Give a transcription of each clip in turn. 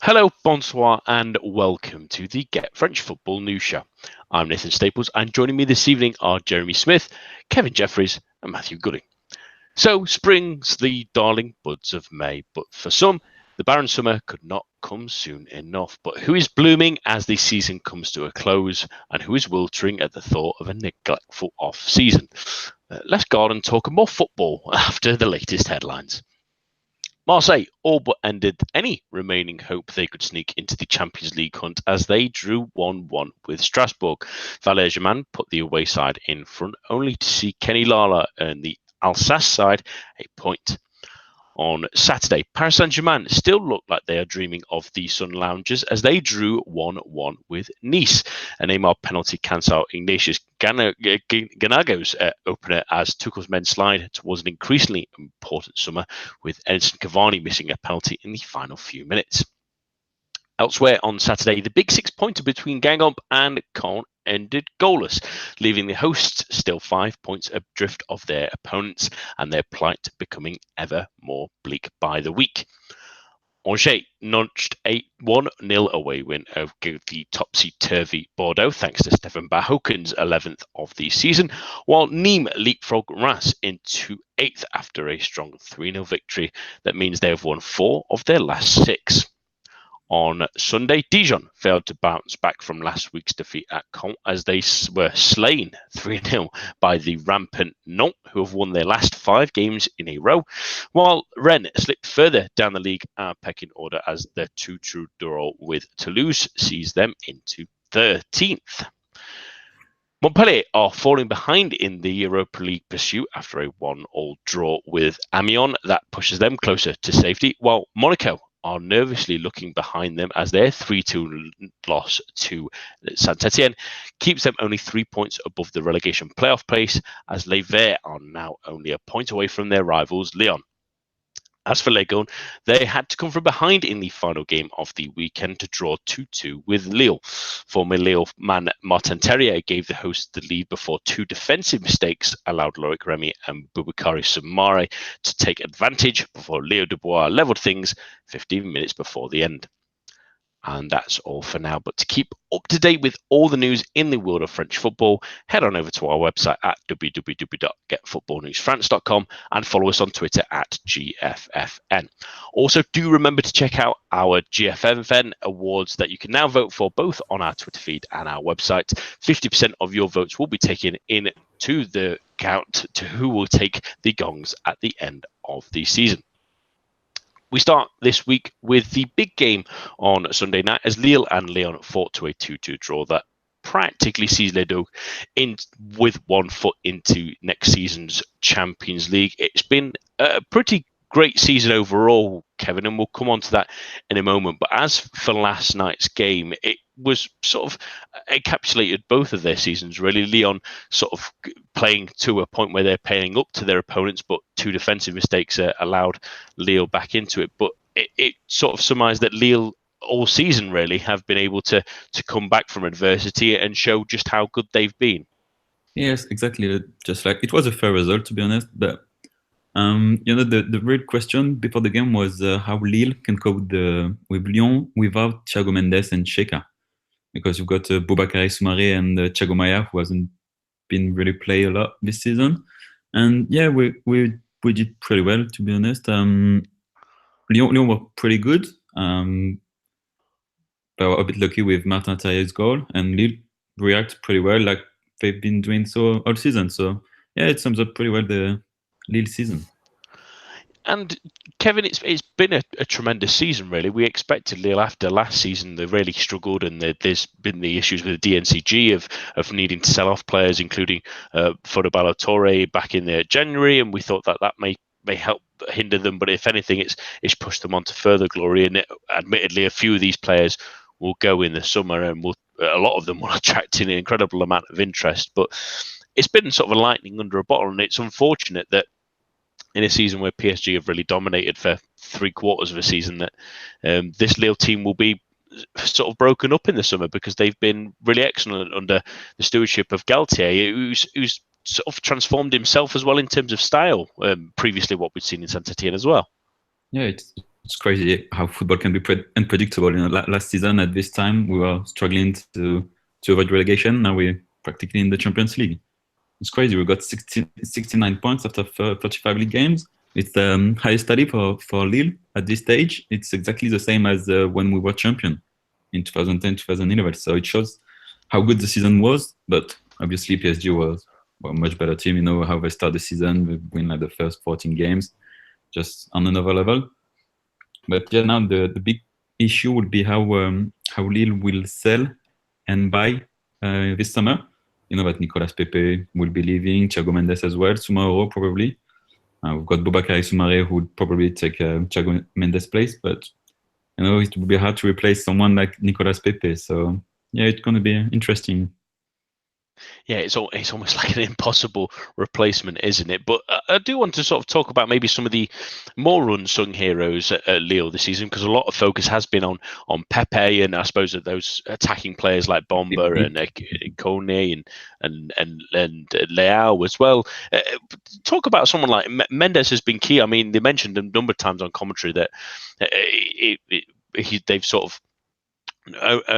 Hello, bonsoir, and welcome to the Get French Football News Show. I'm Nathan Staples, and joining me this evening are Jeremy Smith, Kevin Jeffries, and Matthew Gooding. So, spring's the darling buds of May, but for some, the barren summer could not come soon enough. But who is blooming as the season comes to a close, and who is wiltering at the thought of a neglectful off-season? Let's go on and talk more football after the latest headlines. Marseille all but ended any remaining hope they could sneak into the Champions League hunt as they drew 1-1 with Strasbourg. Saint-Germain put the away side in front, only to see Kenny Lala earn the Alsace side a point. On Saturday, Paris Saint-Germain still look like they are dreaming of the Sun Loungers as they drew 1-1 with Nice. A Neymar penalty cancelled out Ignatius Ganago's opener as Tuchel's men slide towards an increasingly important summer, with Edinson Cavani missing a penalty in the final few minutes. Elsewhere on Saturday, the big 6-pointer between Guingamp and Caen ended goalless, leaving the hosts still 5 points adrift of their opponents and their plight becoming ever more bleak by the week. Angers notched a 1-0 away win over the topsy-turvy Bordeaux thanks to Stefan Bahoken's 11th of the season, while Nîmes leapfrogged Reims into 8th after a strong 3-0 victory that means they have won 4 of their last 6. On Sunday, Dijon failed to bounce back from last week's defeat at Caen as they were slain 3-0 by the rampant Nantes, who have won their last 5 games in a row, while Rennes slipped further down the league pecking order as their 2-2 draw with Toulouse sees them into 13th. Montpellier are falling behind in the Europa League pursuit after a 1-1 draw with Amiens that pushes them closer to safety, while Monaco are nervously looking behind them as their 3-2 loss to Saint-Etienne keeps them only 3 points above the relegation playoff place, as Les Verts are now only a point away from their rivals Lyon. As for Ligue, they had to come from behind in the final game of the weekend to draw 2-2 with Lille. Former Lille man Martin Terrier gave the hosts the lead before 2 defensive mistakes allowed Loic Remy and Boubakary Soumaré to take advantage before Leo Dubois levelled things 15 minutes before the end. And that's all for now. But to keep up to date with all the news in the world of French football, head on over to our website at www.getfootballnewsfrance.com and follow us on Twitter at GFFN. Also, do remember to check out our GFFN awards that you can now vote for both on our Twitter feed and our website. 50% of your votes will be taken into the count to who will take the gongs at the end of the season. We start this week with the big game on Sunday night as Lille and Lyon fought to a 2-2 draw that practically sees Les Deux in with 1 foot into next season's Champions League. It's been a pretty great season overall, Kevin, and we'll come on to that in a moment. But as for last night's game, it was sort of encapsulated both of their seasons, really. Lyon sort of playing to a point where they're paying up to their opponents, but 2 defensive mistakes allowed Lille back into it. But it sort of summarised that Lille all season really have been able to come back from adversity and show just how good they've been. Yes, exactly. Just like it was a fair result, to be honest, but the real question before the game was how Lille can cope with Lyon without Thiago Mendes and Cheka, because you've got Boubakary Soumaré and Thiago Maia, who hasn't been really play a lot this season. And yeah, we did pretty well, to be honest. Lyon were pretty good. But were a bit lucky with Martin Terrier's goal, and Lille react pretty well, like they've been doing so all season. So yeah, it sums up pretty well the Lille season. And Kevin, it's been a tremendous season, really. We expected Lille after last season. They really struggled, and there's been the issues with the DNCG of needing to sell off players, including Fodo Ballo-Touré back in January, and we thought that may help hinder them. But if anything, it's pushed them on to further glory. And admittedly, a few of these players will go in the summer, and a lot of them will attract an incredible amount of interest. But it's been sort of a lightning under a bottle, and it's unfortunate that in a season where PSG have really dominated for 3/4 of a season, that this Lille team will be sort of broken up in the summer, because they've been really excellent under the stewardship of Galtier, who's sort of transformed himself as well in terms of style. Previously, what we'd seen in Saint-Etienne as well. Yeah, it's it's crazy how football can be unpredictable. Last season at this time we were struggling to avoid relegation. Now we're practically in the Champions League. It's crazy. We got 69 points after 35 league games. It's the highest tally for Lille at this stage. It's exactly the same as when we were champion in 2010, 2011. So it shows how good the season was. But obviously PSG was a much better team. You know how they start the season. We win like the first 14 games, just on another level. But yeah, now the big issue will be how Lille will sell and buy this summer. You know that Nicolas Pepe will be leaving, Thiago Mendes as well, tomorrow probably. We've got Boubacar Soumaré who would probably take Thiago Mendes' place, but you know it will be hard to replace someone like Nicolas Pepe. So yeah, it's going to be interesting. Yeah, it's almost like an impossible replacement, isn't it? But I do want to sort of talk about maybe some of the more unsung heroes at Lille this season, because a lot of focus has been on Pepe, and I suppose that those attacking players like Bomba and Kone and Leao as well. Talk about someone like Mendes has been key. I mean, they mentioned a number of times on commentary that they've sort of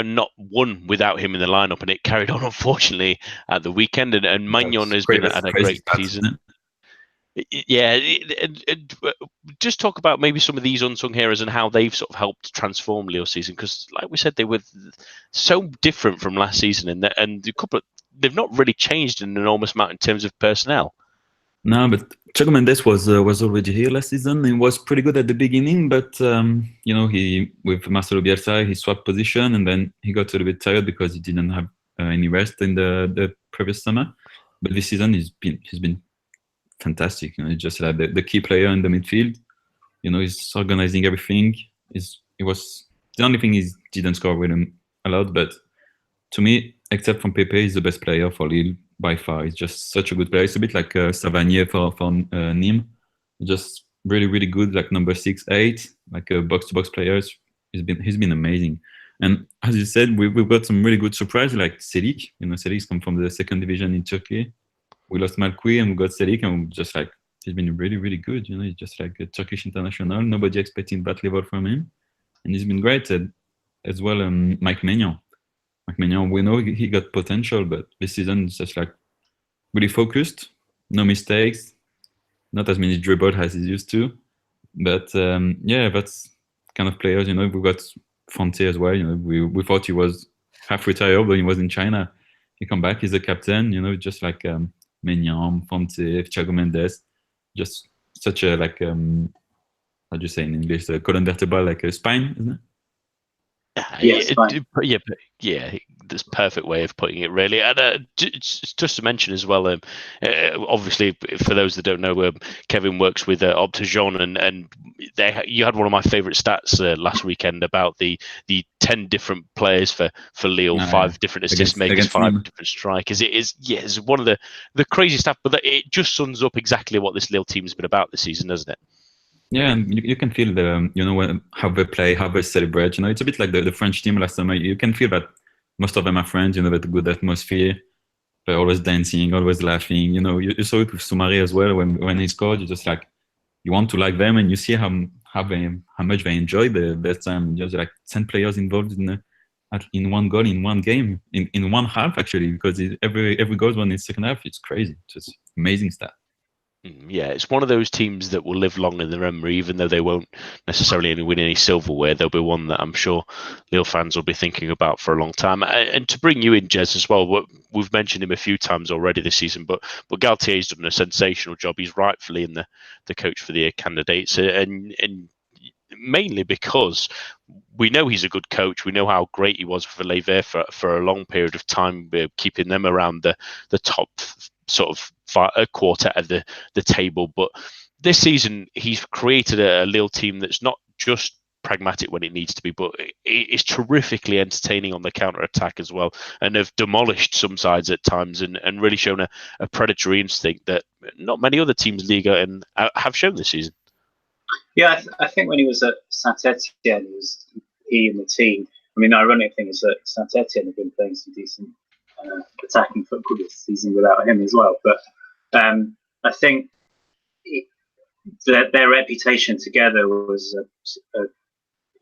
not won without him in the lineup, and it carried on unfortunately at the weekend. And Magnon has been had a great season. Yeah, just talk about maybe some of these unsung heroes and how they've sort of helped transform Lille season, because, like we said, they were so different from last season, and they've not really changed an enormous amount in terms of personnel. No, but Thiago Mendes was already here last season. He was pretty good at the beginning, but you know, he with Marcelo Bielsa he swapped position, and then he got a little bit tired because he didn't have any rest in the previous summer. But this season he's been fantastic. You know, he's just like the key player in the midfield. You know, he's organizing everything. He was the only thing he didn't score with him a lot, but to me, except from Pepe, he's the best player for Lille by far. He's just such a good player. It's a bit like Savanier for Nîmes. Just really, really good, like number 6, 8, like a box-to-box player. He's been amazing. And as you said, we've got some really good surprises like Selik. You know, Selik's come from the second division in Turkey. We lost Malqui and we got Selik, and just like he's been really, really good. You know, he's just like a Turkish international. Nobody expecting that level from him, and he's been great. As well, Mike Maignan, we know he got potential, but this season is just like really focused, no mistakes, not as many dribbles as he used to. But yeah, that's kind of players. You know, we got Fonte as well. You know, we thought he was half retired, but he was in China. He come back, he's the captain. You know, just like Maignan, Fonte, Thiago Mendes, just such a like how do you say in English, a column vertebral, like a spine, isn't it? Yeah, that's perfect way of putting it, really. And just to mention as well, obviously for those that don't know, Kevin works with Optajon, and you had one of my favourite stats last weekend about the 10 different players for Lille, 5 different assist makers, 5 different strikers. It's one of the crazy stuff, but it just sums up exactly what this Lille team's been about this season, doesn't it? Yeah, and you can feel how they play, how they celebrate. You know, it's a bit like the French team last summer. You can feel that most of them are friends. You know, that good atmosphere. They're always dancing, always laughing. You know, you saw it with Soumaré as well. When he scored, you just like you want to like them, and you see how much they enjoy their time. Just like 10 players involved in one goal in one game in one half actually, because every goal one in second half. It's crazy. It's just amazing stuff. Yeah, it's one of those teams that will live long in the memory, even though they won't necessarily win any silverware. There'll be one that I'm sure Lille fans will be thinking about for a long time. And to bring you in, Jez, as well, we've mentioned him a few times already this season, but Galtier's done a sensational job. He's rightfully in the coach for the year candidates, and mainly because we know he's a good coach. We know how great he was for Ligue for a long period of time, keeping them around the top sort of quartet of the table. But this season, he's created a Lille team that's not just pragmatic when it needs to be, but it's terrifically entertaining on the counter-attack as well, and have demolished some sides at times and really shown a predatory instinct that not many other teams Ligue have shown this season. Yeah, I think when he was at Saint-Etienne, he and the team. I mean, the ironic thing is that Saint-Etienne have been playing some decent attacking football this season without him as well. But I think their reputation together was a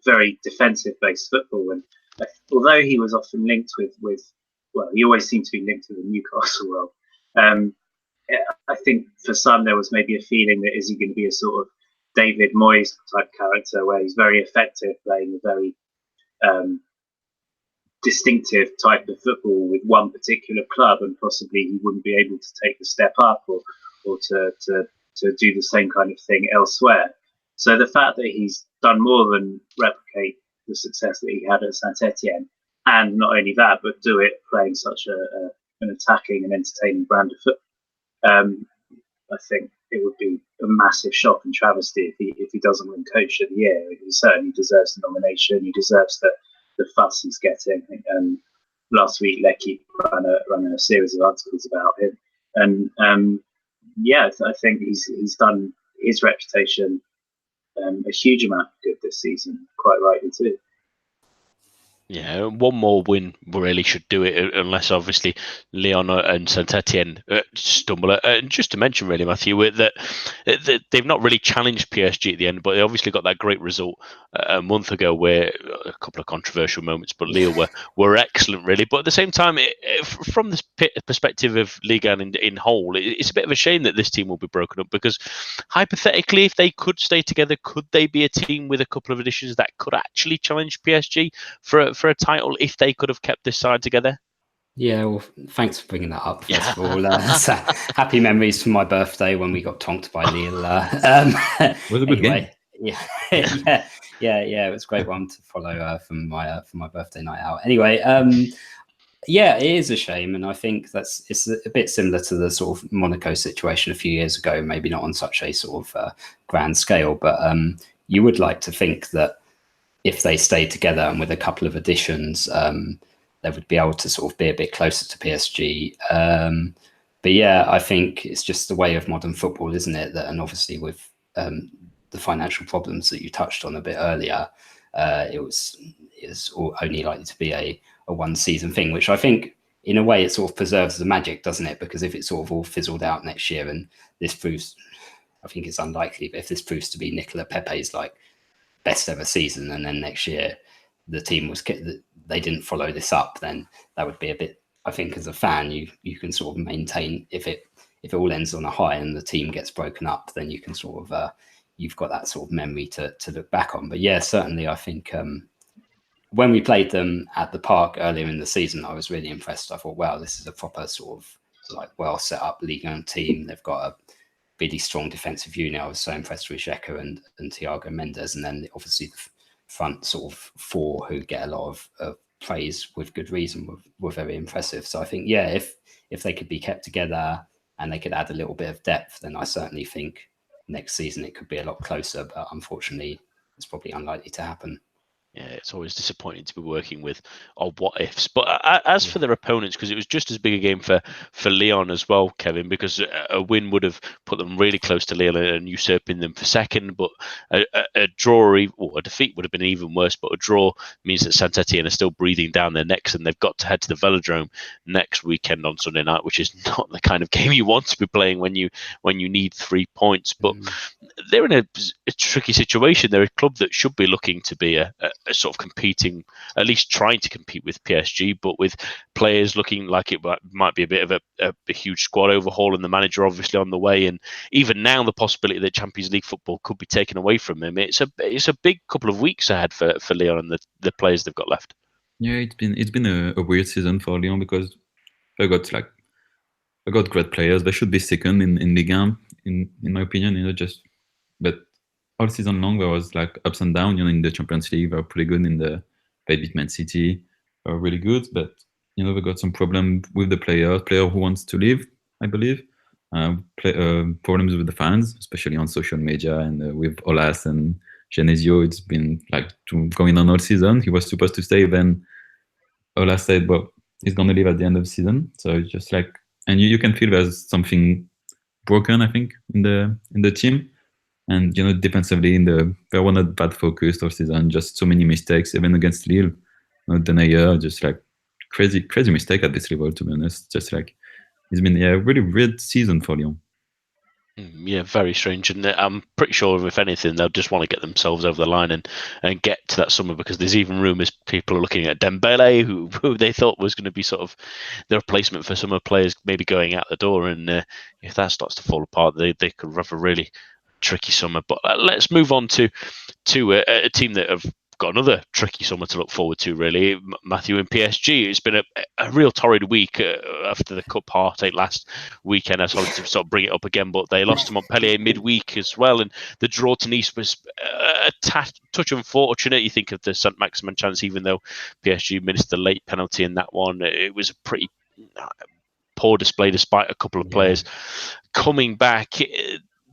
very defensive-based football. And although he was often linked with well, he always seemed to be linked to the Newcastle world. I think for some there was maybe a feeling that is he going to be a sort of David Moyes type character where he's very effective playing a very distinctive type of football with one particular club, and possibly he wouldn't be able to take the step up or to do the same kind of thing elsewhere. So the fact that he's done more than replicate the success that he had at Saint-Etienne, and not only that, but do it playing such an attacking and entertaining brand of football, I think it would be a massive shock and travesty if he doesn't win Coach of the Year. He certainly deserves the nomination. He deserves the fuss he's getting. Last week, Ligue ran a series of articles about him, and I think he's done his reputation a huge amount of good this season, quite rightly too. Yeah, one more win really should do it, unless obviously Lyon and Saint-Etienne stumble. And just to mention, really, Matthew, that they've not really challenged PSG at the end, but they obviously got that great result a month ago, where a couple of controversial moments, but Lille were excellent, really. But at the same time, from this perspective of Ligue in whole, it's a bit of a shame that this team will be broken up, because hypothetically, if they could stay together, could they be a team with a couple of additions that could actually challenge PSG for a title if they could have kept this side together? Yeah, well, thanks for bringing that up. First of all, so happy memories from my birthday when we got tonked by Lille. It was a good game. Yeah, it was a great one to follow from my birthday night out. Anyway, yeah, it is a shame, and I think it's a bit similar to the sort of Monaco situation a few years ago. Maybe not on such a sort of grand scale, but you would like to think that if they stayed together and with a couple of additions, they would be able to sort of be a bit closer to PSG. But yeah, I think it's just the way of modern football, isn't it? And obviously with the financial problems that you touched on a bit earlier, it was only likely to be a one season thing, which I think in a way it sort of preserves the magic, doesn't it? Because if it sort of all fizzled out next year, and this proves, I think it's unlikely, but if this proves to be Nicola Pepe's like best ever season, and then next year the team they didn't follow this up, then that would be a bit, I think as a fan you can sort of maintain, if it all ends on a high and the team gets broken up, then you can sort of you've got that sort of memory to look back on. But yeah, certainly I think when we played them at the park earlier in the season, I was really impressed. I thought, wow, this is a proper sort of like well set up Ligue 1 team. They've got a really strong defensive unit. I was so impressed with Xhaka and Thiago Mendes, and then obviously the front sort of four who get a lot of praise with good reason were very impressive. So I think, yeah, if they could be kept together and they could add a little bit of depth, then I certainly think next season it could be a lot closer, but unfortunately it's probably unlikely to happen. Yeah, it's always disappointing to be working with what ifs. But as for their opponents, because it was just as big a game for Lyon as well, Kevin, because a win would have put them really close to Lille and usurping them for second. But a draw or a defeat would have been even worse. But a draw means that Saint-Etienne are still breathing down their necks, and they've got to head to the Velodrome next weekend on Sunday night, which is not the kind of game you want to be playing when you need 3 points. But they're in a tricky situation. They're a club that should be looking to be a sort of competing, at least trying to compete with PSG, but with players looking like it might be a bit of a huge squad overhaul, and the manager obviously on the way, and even now the possibility that Champions League football could be taken away from him. It's a big couple of weeks ahead for Lyon and the players they've got left. Yeah, it's been a weird season for Lyon, because they got great players. They should be second in Ligue 1, in my opinion. But all season long there was like ups and downs. In the Champions League they were pretty good. They beat Man City, they were really good, but they got some problem with the player who wants to leave, I believe. Problems with the fans, especially on social media, and with Olas and Genesio. It's been like going on all season. He was supposed to stay, then Olas said, well, he's gonna leave at the end of the season. So it's just like, and you can feel there's something broken, I think, in the team. And defensively, they were not bad focused all season. Just so many mistakes, even against Lille. Denayer, just like crazy mistake at this level. To be honest, just like it's been a really weird season for Lyon. Yeah, very strange, and I'm pretty sure if anything they'll just want to get themselves over the line and get to that summer, because there's even rumours people are looking at Dembele, who they thought was going to be sort of the replacement for some of the players maybe going out the door, and if that starts to fall apart, they could have a really tricky summer. But let's move on to a team that have got another tricky summer to look forward to, really. Matthew, in PSG, it's been a real torrid week after the cup heartache last weekend. I was hoping to sort of bring it up again, but they lost to Montpellier midweek as well, and the draw to Nice was a touch unfortunate. You think of the Saint-Maximin chance, even though PSG missed the late penalty in that one. It was a pretty poor display despite a couple of players coming back.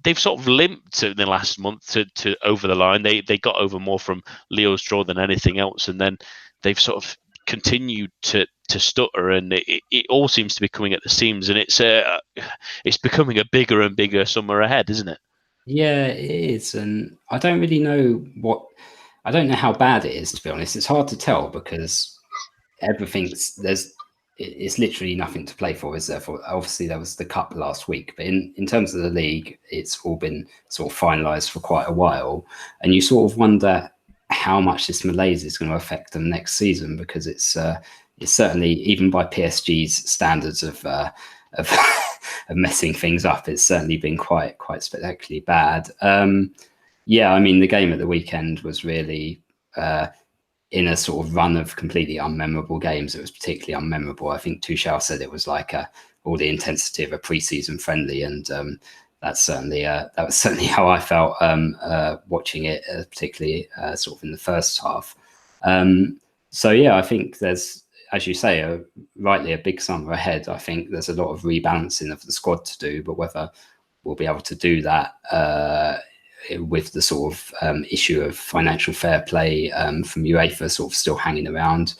They've sort of limped in the last month to over the line. They got over more from Leo's draw than anything else, and then they've sort of continued to stutter, and it all seems to be coming at the seams, and it's becoming a bigger and bigger summer ahead, isn't it? Yeah, it is, and I don't really know I don't know how bad it is, to be honest. It's hard to tell because it's literally nothing to play for, is there? Obviously, there was the cup last week, but in terms of the league, it's all been sort of finalised for quite a while, and you sort of wonder how much this malaise is going to affect them next season, because it's certainly, even by PSG's standards of messing things up, it's certainly been quite spectacularly bad. Yeah, I mean, the game at the weekend was really in a sort of run of completely unmemorable games. It was particularly unmemorable. I think Tuchel said it was like all the intensity of a pre-season friendly, and that was certainly how I felt watching it, particularly sort of in the first half. So yeah, I think there's, as you say, rightly a big summer ahead. I think there's a lot of rebalancing of the squad to do, but whether we'll be able to do that with the sort of issue of financial fair play from UEFA sort of still hanging around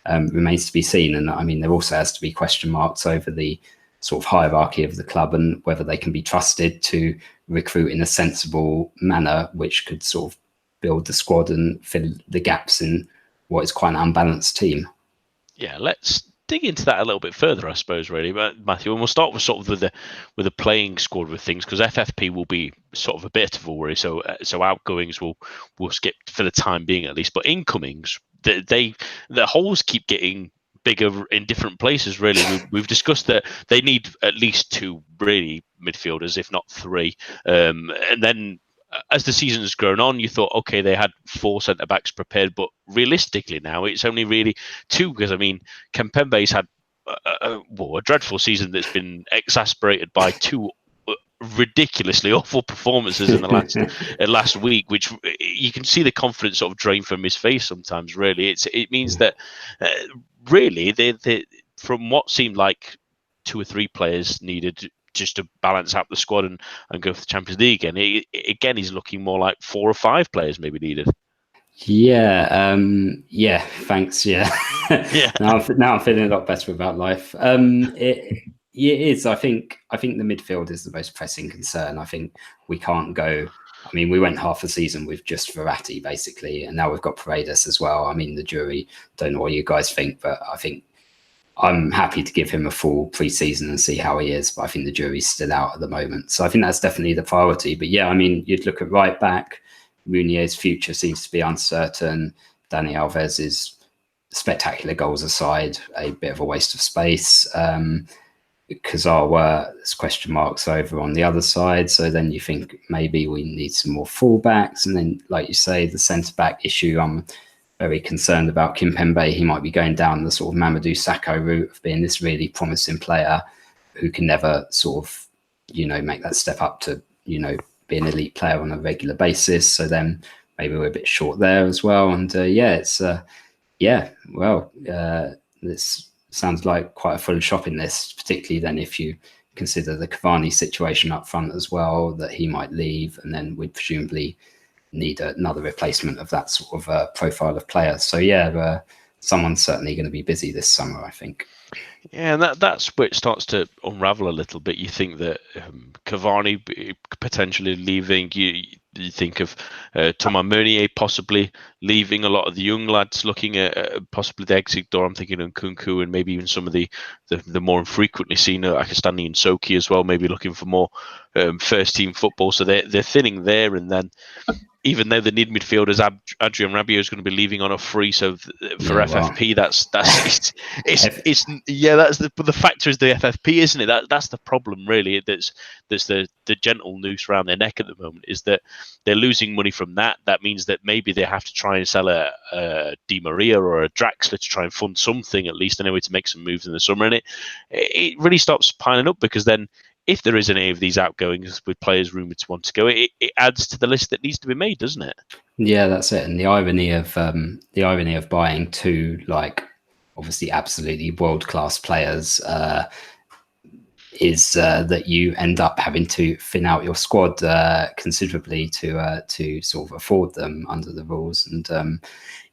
remains to be seen. And I mean, there also has to be question marks over the sort of hierarchy of the club and whether they can be trusted to recruit in a sensible manner, which could sort of build the squad and fill the gaps in what is quite an unbalanced team. Yeah, let's dig into that a little bit further, I suppose, really. But Matthew, and we'll start with sort of with the playing squad with things, because FFP will be sort of a bit of a worry. So outgoings will skip for the time being at least, but incomings, the holes keep getting bigger in different places. Really, we've discussed that they need at least 2 really midfielders, if not 3, and then as the season has grown on, you thought, okay, they had 4 centre backs prepared, but realistically now it's only really 2, because I mean, Kimpembe's had a dreadful season that's been exacerbated by 2 ridiculously awful performances in the last week, which you can see the confidence sort of drain from his face sometimes. Really, it means that really they from what seemed like 2 or 3 players needed just to balance out the squad and go for the Champions League. And again, he's looking more like 4 or 5 players maybe needed. Yeah. Thanks. Yeah. Yeah. now I'm feeling a lot better about life. It is. I think the midfield is the most pressing concern. I think we can't go. I mean, we went half a season with just Verratti basically, and now we've got Paredes as well. I mean, the jury, don't know what you guys think, but I think I'm happy to give him a full pre-season and see how he is, but I think the jury's still out at the moment. So I think that's definitely the priority. But yeah, I mean, you'd look at right back, Meunier's future seems to be uncertain. Dani Alves is, spectacular goals aside, a bit of a waste of space. Kazawa, there's question marks over on the other side. So then you think maybe we need some more fullbacks. And then, like you say, the centre-back issue, I'm very concerned about Kimpembe. He might be going down the sort of Mamadou Sakho route of being this really promising player who can never sort of, make that step up to, be an elite player on a regular basis. So then maybe we're a bit short there as well. And this sounds like quite a full shopping list, particularly then if you consider the Cavani situation up front as well, that he might leave, and then we'd presumably need another replacement of that sort of profile of player. So yeah, someone's certainly going to be busy this summer, I think. Yeah, and that's where it starts to unravel a little bit. You think that Cavani potentially leaving, You think of Thomas Meunier possibly leaving, a lot of the young lads looking at possibly the exit door. I'm thinking of Nkunku and maybe even some of the more infrequently seen Akastani and Soki as well, maybe looking for more first team football. So they're thinning there, and then even though they need midfielders, Adrian Rabiot is going to be leaving on a free. So for FFP, that's but the factor is the FFP, isn't it? That's the problem really. That's the gentle noose around their neck at the moment, is that they're losing money from that. That means that maybe they have to try and sell a Di Maria or a Draxler to try and fund something at least anyway to make some moves in the summer, and it really stops piling up, because then, if there is any of these outgoings with players rumoured to want to go, it adds to the list that needs to be made, doesn't it? Yeah, that's it. And the irony of buying two, like, obviously absolutely world-class players is that you end up having to thin out your squad considerably to sort of afford them under the rules. And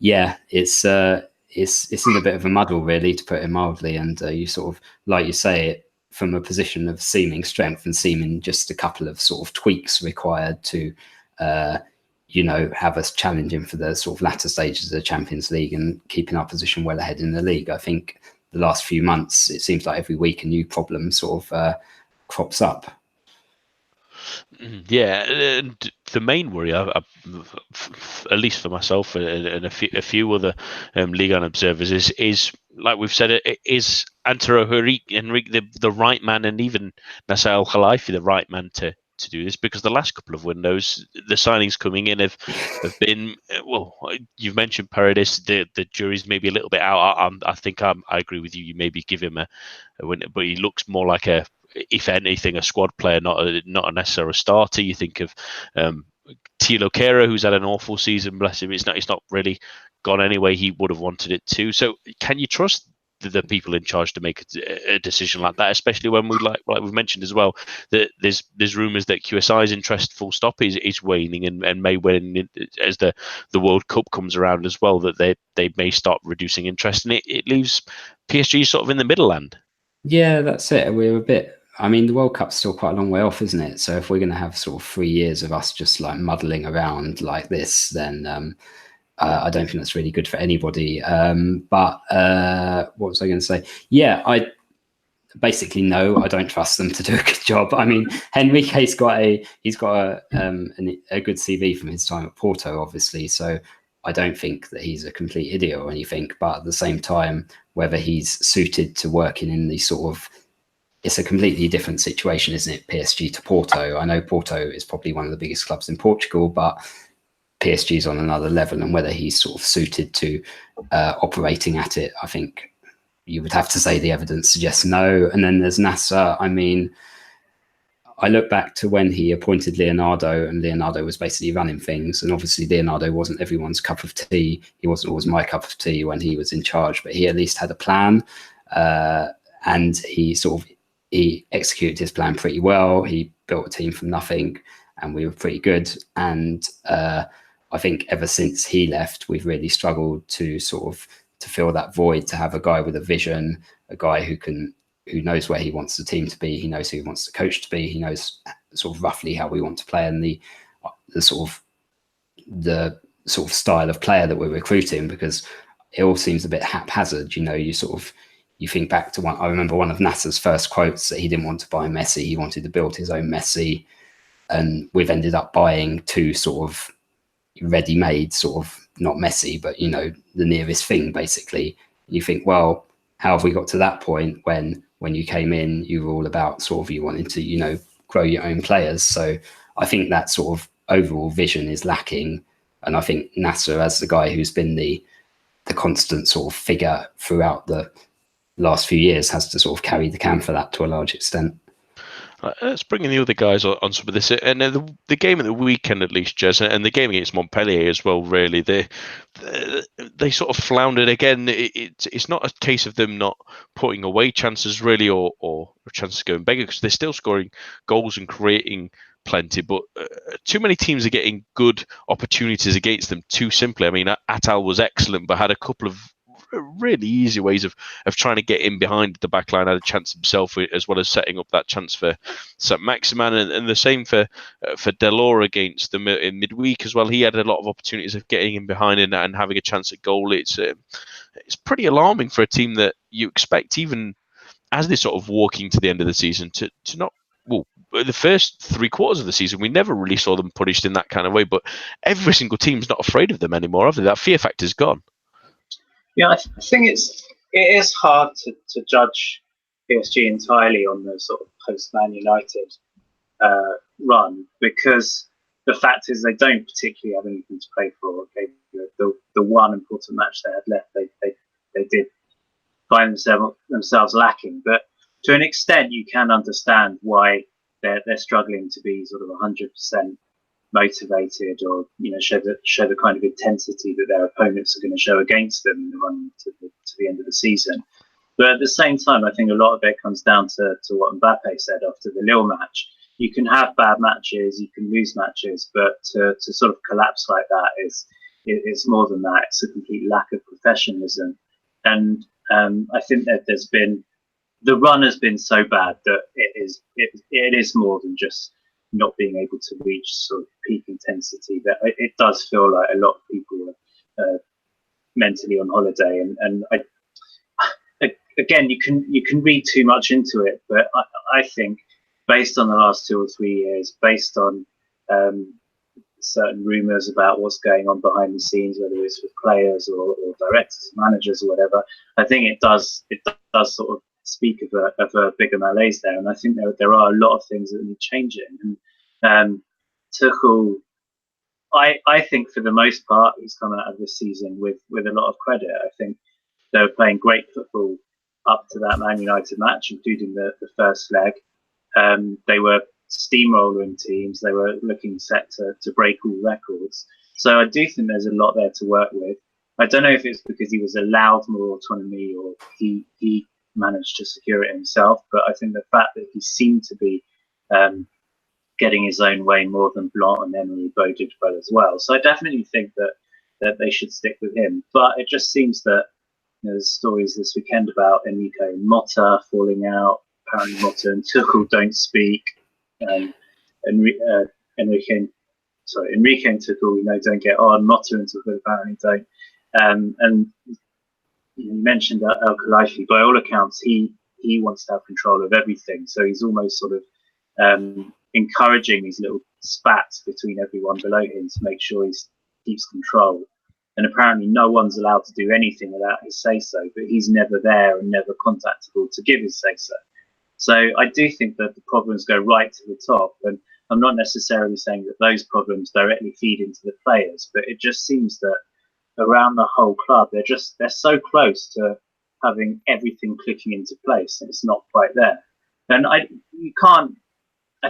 it's in a bit of a muddle, really, to put it mildly. And you sort of, like you say, from a position of seeming strength and seeming just a couple of sort of tweaks required to, have us challenging for the sort of latter stages of the Champions League and keeping our position well ahead in the league. I think the last few months, it seems like every week a new problem sort of crops up. Yeah, and the main worry, at least for myself and a few other Ligue 1 observers, is like we've said, it is Antero Henrique the right man, and even Nasser El Khelaifi the right man to do this, because the last couple of windows, the signings coming in have been, well, you've mentioned Paredes, the jury's maybe a little bit out. I think I agree with you. You maybe give him a win, but he looks more like if anything, a squad player, not a necessary starter. You think of Thilo Kehrer, who's had an awful season, bless him. It's not really gone any way he would have wanted it to. So can you trust the people in charge to make a decision like that, especially when we like we've mentioned as well, that there's rumours that QSI's interest full stop is waning and may wane as the World Cup comes around as well, that they may start reducing interest, and it leaves PSG sort of in the middle land. Yeah, that's it. We're a bit, I mean, the World Cup's still quite a long way off, isn't it? So if we're going to have sort of 3 years of us just like muddling around like this, then I don't think that's really good for anybody. But what was I going to say? Yeah, I basically I don't trust them to do a good job. I mean, Henrique's got a good CV from his time at Porto, obviously. So I don't think that he's a complete idiot or anything. But at the same time, whether he's suited to working in the sort of, it's a completely different situation, isn't it? PSG to Porto. I know Porto is probably one of the biggest clubs in Portugal, but PSG is on another level, and whether he's sort of suited to operating at it, I think you would have to say the evidence suggests no. And then there's Nasser. I mean, I look back to when he appointed Leonardo, and Leonardo was basically running things. And obviously Leonardo wasn't everyone's cup of tea. He wasn't always my cup of tea when he was in charge, but he at least had a plan. And he executed his plan pretty well. He built a team from nothing, and we were pretty good. And I think ever since he left, we've really struggled to fill that void, to have a guy with a vision, a guy who knows where he wants the team to be. He knows who he wants the coach to be. He knows sort of roughly how we want to play, and the sort of style of player that we're recruiting, because it all seems a bit haphazard. You think back to I remember one of Nasser's first quotes, that he didn't want to buy Messi. He wanted to build his own Messi. And we've ended up buying two sort of ready-made, sort of not Messi, but, the nearest thing, basically. You think, well, how have we got to that point when you came in, you were all about sort of, you wanted to, grow your own players. So I think that sort of overall vision is lacking. And I think Nasser, as the guy who's been the constant sort of figure throughout the last few years, has to sort of carry the can for that to a large extent. Let's bring in the other guys on some of this, and the game at the weekend, at least, Jez, and the game against Montpellier as well. Really, they sort of floundered again. It's not a case of them not putting away chances, really, or chances going bigger, because they're still scoring goals and creating plenty. But too many teams are getting good opportunities against them too simply. I mean, Atal was excellent, but had a couple of really easy ways of trying to get in behind the back line. Had a chance himself, as well as setting up that chance for Saint-Maximin, and the same for Delors against them in midweek as well. He had a lot of opportunities of getting in behind and having a chance at goal. It's pretty alarming for a team that you expect, even as they're sort of walking to the end of the season, to not. Well, the first 3 quarters of the season, we never really saw them punished in that kind of way. But every single team's not afraid of them anymore, have they? That fear factor's gone. Yeah, I think it is hard to judge PSG entirely on the sort of post-Man United run, because the fact is they don't particularly have anything to play for. Okay, the one important match they had left, they did find themselves lacking, but to an extent, you can understand why they're struggling to be sort of 100% motivated, or show the kind of intensity that their opponents are going to show against them in the run to the end of the season. But at the same time, I think a lot of it comes down to what Mbappe said after the Lille match. You can have bad matches, you can lose matches, but to sort of collapse like that is more than that. It's a complete lack of professionalism, and I think that the run has been so bad that it is more than just not being able to reach sort of peak intensity. That it does feel like a lot of people are mentally on holiday, and again, you can read too much into it, but I think based on the last 2 or 3 years, based on certain rumours about what's going on behind the scenes, whether it's with players or directors, managers, or whatever, I think it does sort of speak of a bigger malaise there, and I think there are a lot of things that need changing. And Tuchel, I think for the most part, he's come out of this season with a lot of credit. I think they were playing great football up to that Man United match, including the first leg. They were steamrolling teams. They were looking set to break all records. So I do think there's a lot there to work with. I don't know if it's because he was allowed more autonomy or he managed to secure it himself, but I think the fact that he seemed to be getting his own way more than Blanc and Emery boded well as well. So I definitely think that they should stick with him. But it just seems that there's stories this weekend about Enrique and Motta falling out. Apparently Motta and Tuchel don't speak. Enrique and Tuchel, don't get on. Motta and Tuchel apparently don't. And you mentioned El Khalifi. By all accounts, he wants to have control of everything. So he's almost sort of encouraging these little spats between everyone below him to make sure he keeps control. And apparently no one's allowed to do anything without his say-so, but he's never there and never contactable to give his say-so. So I do think that the problems go right to the top, and I'm not necessarily saying that those problems directly feed into the players, but it just seems that around the whole club, they're so close to having everything clicking into place, and it's not quite there. And I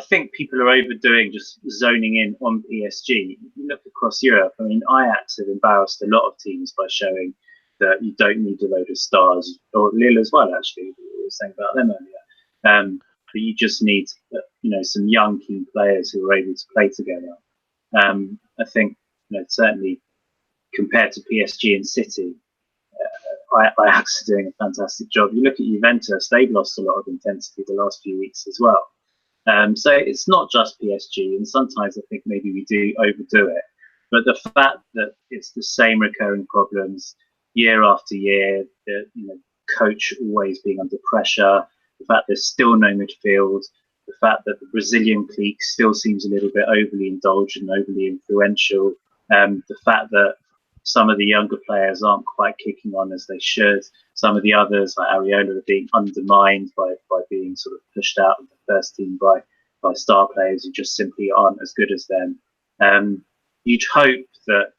think people are overdoing just zoning in on PSG. You look across Europe, I mean, Ajax have embarrassed a lot of teams by showing that you don't need a load of stars, or Lille as well, actually, we were saying about them earlier. But you just need, some young key players who are able to play together. I think, certainly compared to PSG and City, Ajax are doing a fantastic job. You look at Juventus; they've lost a lot of intensity the last few weeks as well. So it's not just PSG, and sometimes I think maybe we do overdo it. But the fact that it's the same recurring problems year after year, the coach always being under pressure, the fact there's still no midfield, the fact that the Brazilian clique still seems a little bit overly indulgent and overly influential, the fact that some of the younger players aren't quite kicking on as they should. Some of the others, like Areola, are being undermined by being sort of pushed out of the first team by star players who just simply aren't as good as them. You'd hope that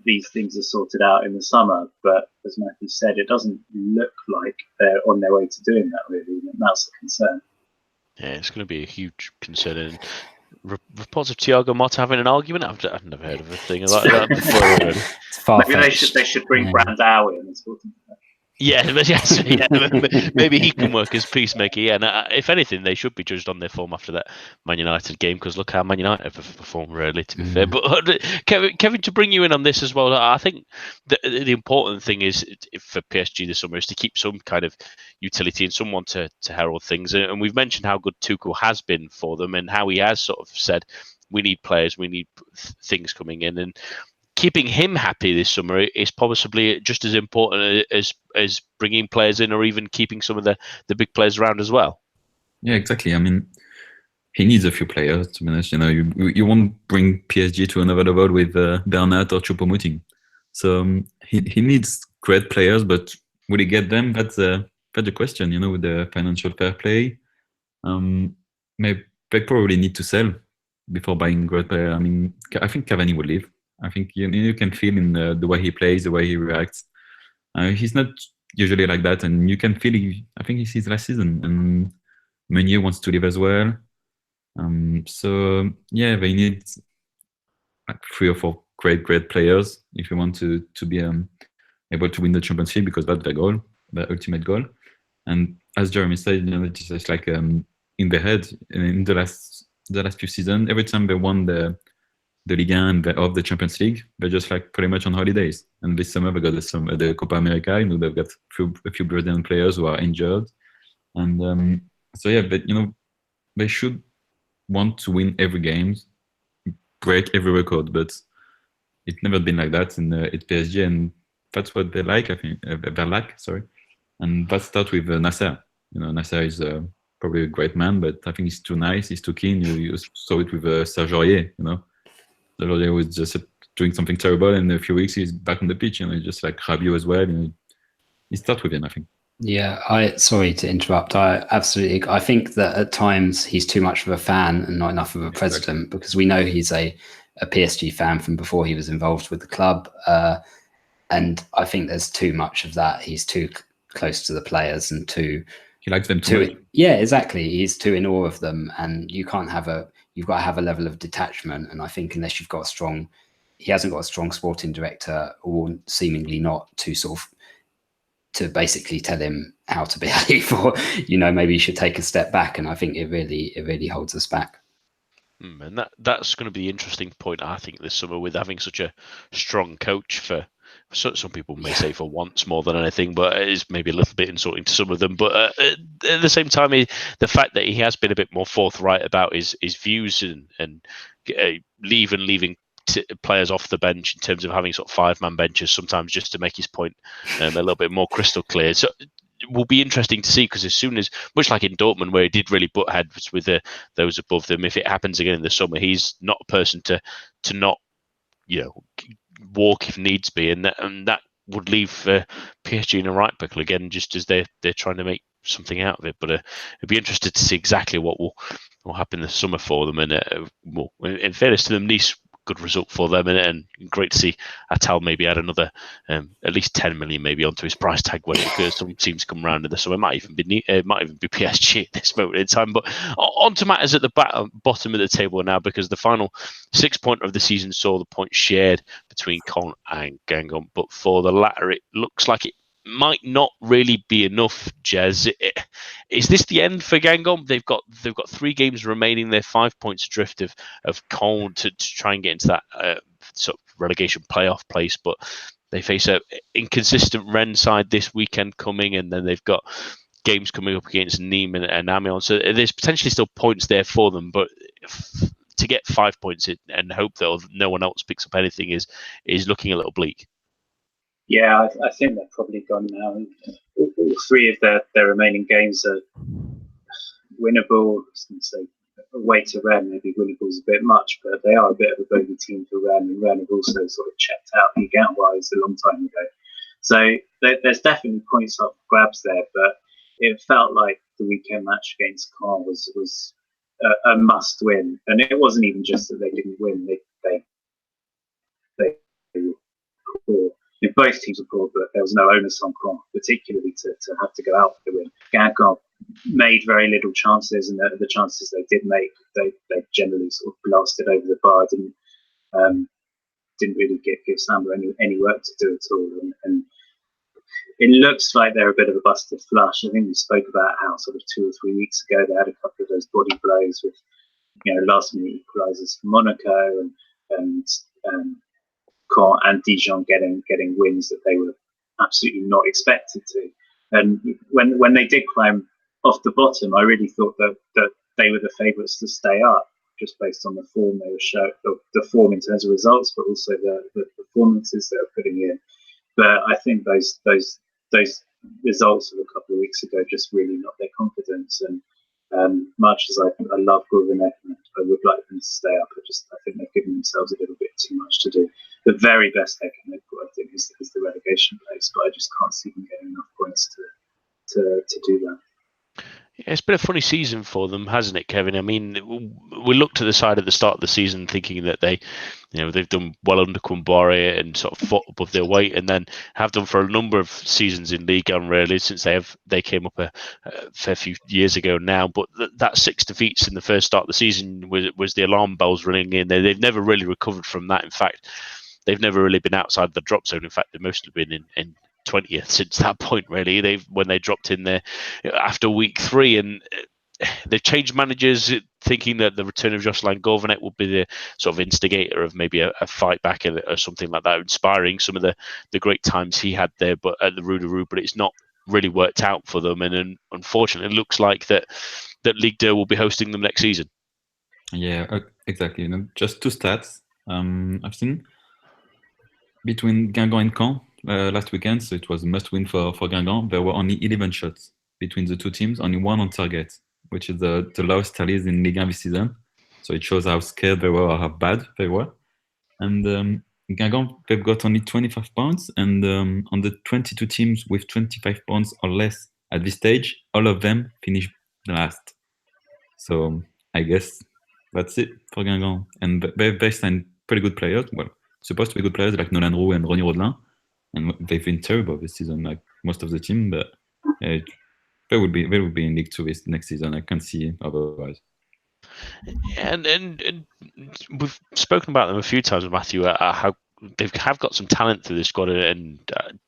these things are sorted out in the summer, but as Matthew said, it doesn't look like they're on their way to doing that, really, and that's the concern. Yeah, it's going to be a huge concern. And reports of Thiago Motta having an argument. I've never heard of a thing like that before. Maybe they should bring Brandao in. Yeah, yes, yeah. Maybe he can work as peacemaker. Yeah, and if anything, they should be judged on their form after that Man United game, because look how Man United have performed, really, to be fair. But Kevin, to bring you in on this as well, I think the important thing is for PSG this summer is to keep some kind of utility and someone to herald things. And we've mentioned how good Tuchel has been for them and how he has sort of said, we need players, we need things coming in, and keeping him happy this summer is possibly just as important as bringing players in, or even keeping some of the big players around as well. Yeah, exactly. I mean, he needs a few players, to be honest. You won't bring PSG to another level with Bernat or Choupo-Moting. So he needs great players, but will he get them? That's the question. With the financial fair play, maybe they probably need to sell before buying great players. I mean, I think Cavani will leave. I think you can feel in the way he plays, the way he reacts. He's not usually like that, and you can feel. I think it's his last season, and Meunier wants to leave as well. So yeah, they need like 3 or 4 great players if you want to be able to win the Champions League, because that's the goal, the ultimate goal. And as Jeremy said, it's just like in the head. In the last few seasons, every time they won the Ligue and of the Champions League, they're just like pretty much on holidays. And this summer they got the Copa America. They've got a few Brazilian players who are injured, and so yeah, but they should want to win every game, break every record, but it's never been like that in at PSG, and that's what they like. I think they lack. Sorry, and that starts with Nasser. Nasser is probably a great man, but I think he's too nice. He's too keen. You saw it with Serge Aurier. Aurier was just doing something terrible, and in a few weeks he's back on the pitch. Just like Rabiot as well. He starts with him, I think. Yeah, sorry to interrupt. I think that at times he's too much of a fan and not enough of a president, because we know he's a PSG fan from before he was involved with the club. And I think there's too much of that. He's too close to the players and he likes them too much. Yeah, exactly. He's too in awe of them, and you've got to have a level of detachment. And I think unless he hasn't got a strong sporting director, or seemingly not, to basically tell him how to behave, or maybe you should take a step back. And I think it really holds us back. And that's going to be the interesting point, I think, this summer, with having such a strong coach for some people may say for once more than anything, but it is maybe a little bit insulting to some of them. But at the same time, the fact that he has been a bit more forthright about his views and leaving players off the bench, in terms of having sort of 5-man benches sometimes, just to make his point a little bit more crystal clear. So it will be interesting to see, because as soon as, much like in Dortmund, where he did really butt heads with those above them, if it happens again in the summer, he's not a person to not walk if needs be, and that would leave PSG in a right pickle again, just as they're trying to make something out of it. But it'd be interested to see exactly what will happen this summer for them. And in fairness to them, Nice, good result for them, and great to see Attal maybe add another at least 10 million maybe onto his price tag when some teams come around in the summer. It might even be PSG at this moment in time. But on to matters at the bottom of the table now, because the final 6-pointer of the season saw the points shared between Caen and Guingamp, but for the latter it looks like it might not really be enough. Jez, is this the end for Guingamp? They've got 3 games remaining. They're 5 points adrift of Caen to try and get into that sort of relegation playoff place, but they face a inconsistent Rennes side this weekend coming, and then they've got games coming up against Nîmes and Amiens. So there's potentially still points there for them, but to get 5 points and hope that no one else picks up anything is looking a little bleak. Yeah, I think they're probably gone now. All 3 of their remaining games are winnable. I was going to say away to Rennes, maybe winnable's a bit much, but they are a bit of a bogey team for Rennes, and Rennes have also sort of checked out Ligue-wise a long time ago. So there's definitely points up for grabs there, but it felt like the weekend match against Caen was a must win, and it wasn't even just that they didn't win; they were poor. Both teams were poor, but there was no onus on Caen, particularly to have to go out for the win. Guingamp made very little chances, and the chances they did make, they generally sort of blasted over the bar. Didn't really give Samba any work to do at all. And it looks like they're a bit of a busted flush. I think we spoke about how sort of 2 or 3 weeks ago they had a couple of those body blows with, last minute equalisers for Monaco and Caen and Dijon getting wins that they were absolutely not expected to. And when they did climb off the bottom, I really thought that they were the favourites to stay up, just based on the form they were showing, the form in terms of results, but also the performances they were putting in. But I think those results of a couple of weeks ago just really knocked their confidence. And much as I love Gourvenet and I would like them to stay up, I think they've given themselves a little bit too much to do. The very best they can hope for, I think, is the relegation place, but I just can't see them getting enough points to do that. Yeah, it's been a funny season for them, hasn't it, Kevin? I mean, we looked at the side at the start of the season thinking that they've done well under Kumbury and sort of fought above their weight, and then have done for a number of seasons in Ligue 1 really since they came up a fair few years ago now. But that 6 defeats in the first start of the season was the alarm bells ringing in. They've never really recovered from that. In fact, they've never really been outside the drop zone. In fact, they've mostly been in 20th since that point, really. When they dropped in there after week 3, and they've changed managers, thinking that the return of Jocelyn Gourvenet will be the sort of instigator of maybe a fight back or something like that, inspiring some of the great times he had there, but at the Rue de Rue. But it's not really worked out for them, and unfortunately, it looks like that Ligue 2 will be hosting them next season. Yeah, exactly. Just 2 stats I've seen between Guingamp and Caen. Last weekend, so it was a must-win for Guingamp. There were only 11 shots between the two teams, only 1 on target, which is the lowest tallies in Ligue 1 this season. So it shows how scared they were or how bad they were. And Guingamp, they've got only 25 points, and on the 22 teams with 25 points or less at this stage, all of them finished last. So I guess that's it for Guingamp. And they signed pretty good players. Well, supposed to be good players like Nolan Roux and Ronny Rodelin. And they've been terrible this season, like most of the team. But they will be in Ligue 2 this next season. I can't see otherwise. And we've spoken about them a few times, Matthew. How they have got some talent through the squad, and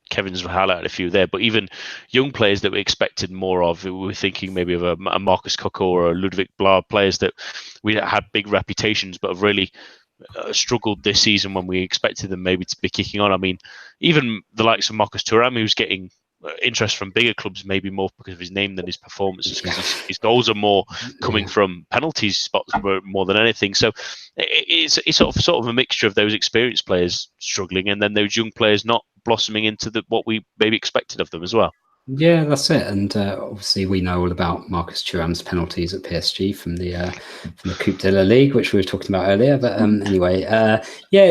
Kevin's highlighted a few there. But even young players that we expected more of, we were thinking maybe of a Marcus Coco or a Ludwig Blah, players that we had big reputations, but have really struggled this season when we expected them maybe to be kicking on. I mean, even the likes of Marcus Thuram, who's getting interest from bigger clubs, maybe more because of his name than his performances, because his goals are more coming from penalties spots more than anything. So it's sort of a mixture of those experienced players struggling and then those young players not blossoming into what we maybe expected of them as well. Yeah, that's it. And obviously, we know all about Marcus Thuram's penalties at PSG from the Coupe de la Ligue, which we were talking about earlier. But anyway,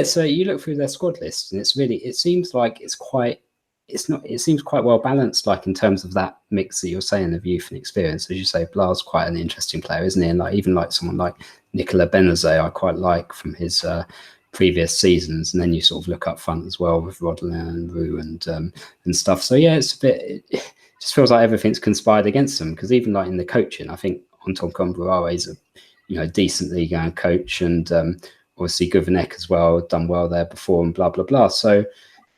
So you look through their squad list, and it seems like it seems quite well balanced, like in terms of that mix that you're saying of youth and experience. As you say, Blah's quite an interesting player, isn't he? And even someone like Nicolas Benazet, I quite like from his previous seasons. And then you sort of look up front as well with Rodelin and Roux and stuff. So yeah, it just feels like everything's conspired against them, because even in the coaching, I think Anton Comboiré is a decent Ligue 1 coach, and obviously Gourvenet as well, done well there before, and blah blah blah. So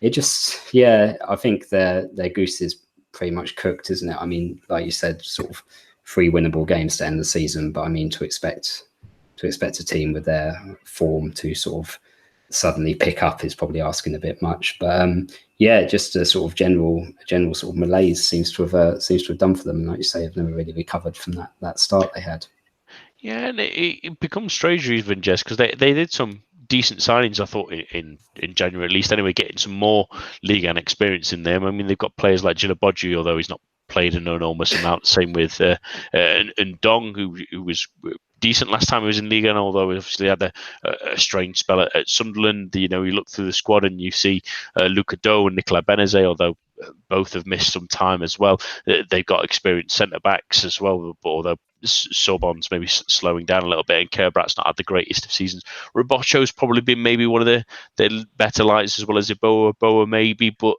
it just, I think their goose is pretty much cooked, isn't it? I mean, like you said, sort of 3 winnable games to end the season, but I mean, to expect a team with their form to sort of suddenly pick up is probably asking a bit much. But just a sort of general sort of malaise seems to have done for them. And like you say, have never really recovered from that start they had. Yeah, and it becomes strange even, Jess, because they did some decent signings, I thought, in January at least. Anyway, getting some more Ligue 1 experience in them. I mean, they've got players like Djilabodji, although he's not played an enormous amount. Same with and Dong, who was decent last time he was in Ligue 1, although he obviously had a strange spell at Sunderland. You look through the squad and you see Luca Do and Nicolas Benazet, although both have missed some time as well. They've got experienced centre backs as well, although Sorbonne's maybe slowing down a little bit, and Kerbrat's not had the greatest of seasons. Robocho's probably been maybe one of the better lights, as well as Boa maybe, but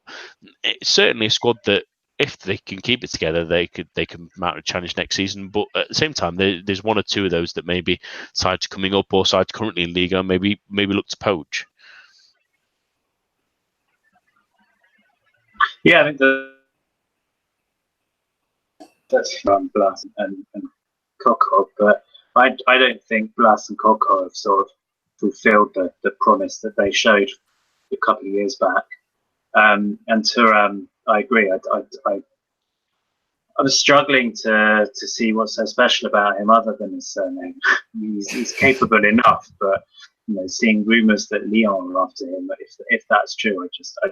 it's certainly a squad that, if they can keep it together, they can mount a challenge next season. But at the same time, there's 1 or 2 of those that maybe sides coming up or sides currently in Liga maybe look to poach. Yeah, I think from Blas and Kokov, but I don't think Blas and Kokov have sort of fulfilled the promise that they showed a couple of years back. And Thuram, I agree. I was struggling to see what's so special about him other than his surname. he's capable enough, but seeing rumours that Lyon are after him, if that's true, I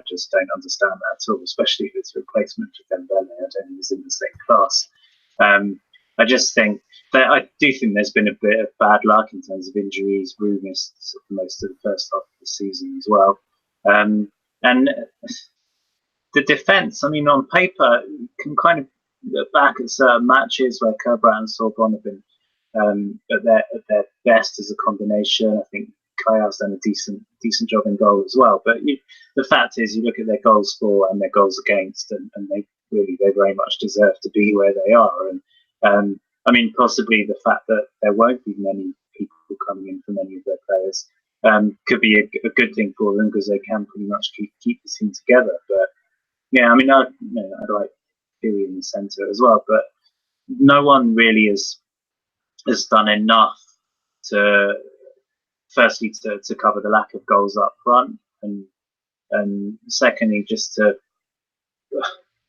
just don't understand that at all. Especially if it's a replacement for Dembele. I don't think he's in the same class. I just think that I do think there's been a bit of bad luck in terms of injuries, rumours for most of the first half of the season as well. And the defence, I mean, on paper, you can kind of look back at certain matches where Kerbrand and Sorbonne have been at their best as a combination. I think Kayav's done a decent job in goal as well. But the fact is, you look at their goals for and their goals against, and they very much deserve to be where they are. And I mean, possibly the fact that there won't be many people coming in for many of their players could be a good thing for them, because they can pretty much keep the team together. But yeah, I mean, I'd like Theory in the centre as well, but no one really has done enough to firstly to cover the lack of goals up front, and secondly just to